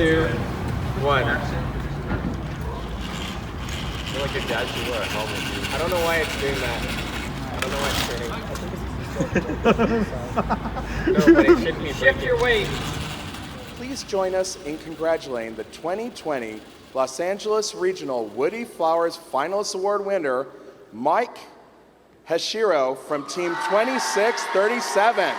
2, 1. I feel like your dad should wear a helmet, dude. I don't know why it's doing that. I don't know why it's turning. No, but it shouldn't be. Shift your weight. Please join us in congratulating the 2020 Los Angeles Regional Woody Flowers Finalist Award winner, Mike Hashiro from Team 2637.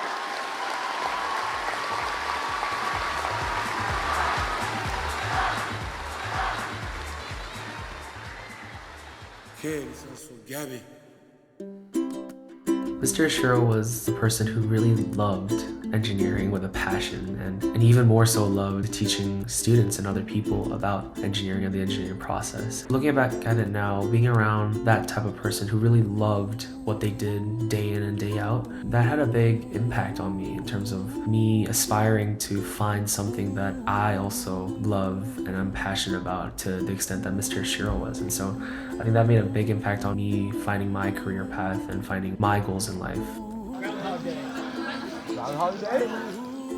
Mr. Ashiro was the person who really loved engineering with a passion and even more so loved teaching students and other people about engineering and the engineering process. Looking back at it now, being around that type of person who really loved what they did day in and day out, that had a big impact on me in terms of me aspiring to find something that I also love and I'm passionate about to the extent that Mr. Ashiro was. And so I think that made a big impact on me finding my career path and finding my goals in life.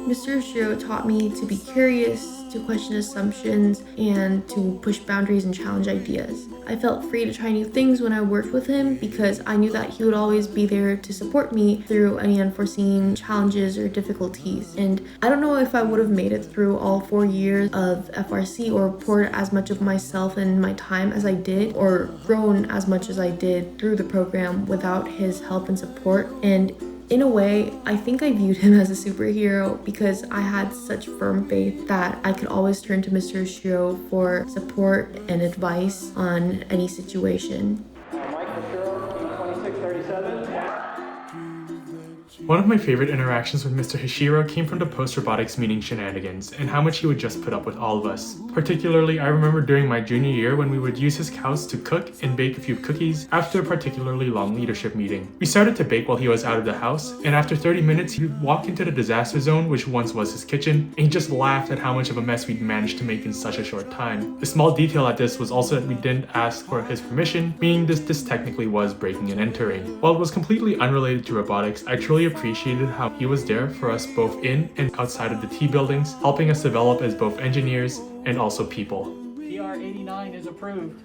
Mr. Ashiro taught me to be curious, to question assumptions, and to push boundaries and challenge ideas. I felt free to try new things when I worked with him because I knew that he would always be there to support me through any unforeseen challenges or difficulties. And I don't know if I would have made it through all 4 years of FRC or poured as much of myself and my time as I did or grown as much as I did through the program without his help and support. And in a way, I think I viewed him as a superhero because I had such firm faith that I could always turn to Mr. Ashiro for support and advice on any situation. Mike Ashiro, Team 2637. One of my favorite interactions with Mr. Hashiro came from the post-robotics meeting shenanigans and how much he would just put up with all of us. Particularly, I remember during my junior year when we would use his couch to cook and bake a few cookies after a particularly long leadership meeting. We started to bake while he was out of the house, and after 30 minutes he would walk into the disaster zone, which once was his kitchen, and he just laughed at how much of a mess we'd managed to make in such a short time. The small detail at this was also that we didn't ask for his permission, meaning this technically was breaking and entering. While it was completely unrelated to robotics, I truly appreciated how he was there for us both in and outside of the T buildings, helping us develop as both engineers and also people. PR 89 is approved.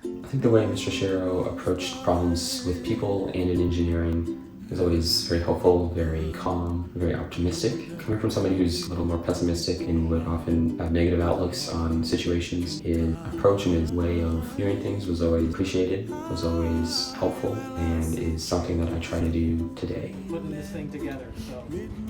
I think the way Mr. Shiro approached problems with people and in engineering was always very helpful, very calm, very optimistic. Coming from somebody who's a little more pessimistic and would often have negative outlooks on situations, his approach and his way of viewing things was always appreciated, was always helpful, and is something that I try to do today. Putting this thing together, so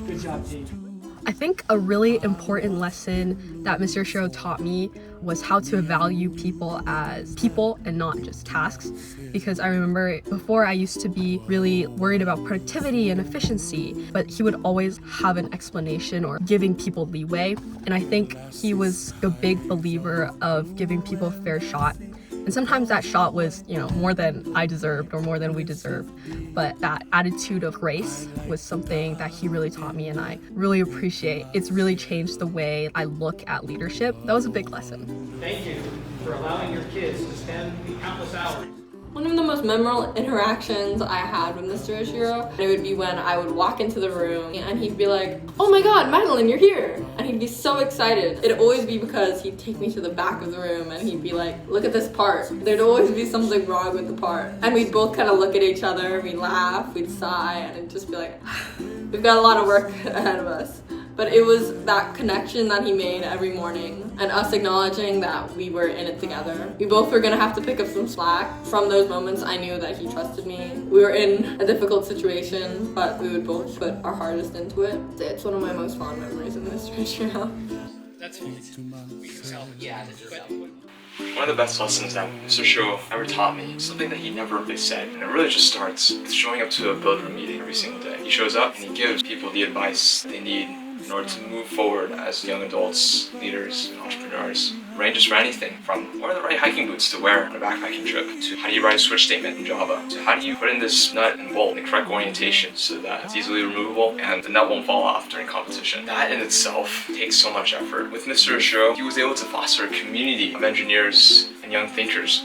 good job, team. I think a really important lesson that Mr. Shiro taught me was how to value people as people and not just tasks. Because I remember before I used to be really worried about productivity and efficiency, but he would always have an explanation or giving people leeway. And I think he was a big believer of giving people a fair shot. And sometimes that shot was, more than I deserved or more than we deserved. But that attitude of grace was something that he really taught me and I really appreciate. It's really changed the way I look at leadership. That was a big lesson. Thank you for allowing your kids to spend countless hours. One of the most memorable interactions I had with Mr. Ashiro, it would be when I would walk into the room and he'd be like, "Oh my god, Madeline, you're here!" And he'd be so excited. It'd always be because he'd take me to the back of the room and he'd be like, "Look at this part." There'd always be something wrong with the part. And we'd both kind of look at each other, we'd laugh, we'd sigh, and it'd just be like, we've got a lot of work ahead of us. But it was that connection that he made every morning and us acknowledging that we were in it together. We both were gonna have to pick up some slack. From those moments, I knew that he trusted me. We were in a difficult situation, but we would both put our hardest into it. It's one of my most fond memories of Mr. Ashiro. That's fine. Yeah, this is One of the best lessons that Mr. Shiro ever taught me, something that he never really said, and it really just starts with showing up to a build room meeting every single day. He shows up and he gives people the advice they need in order to move forward as young adults, leaders, and entrepreneurs. Ranges for anything from what are the right hiking boots to wear on a backpacking trip, to how do you write a switch statement in Java, to how do you put in this nut and bolt in the correct orientation so that it's easily removable and the nut won't fall off during competition. That in itself takes so much effort. With Mr. Ashiro, he was able to foster a community of engineers and young thinkers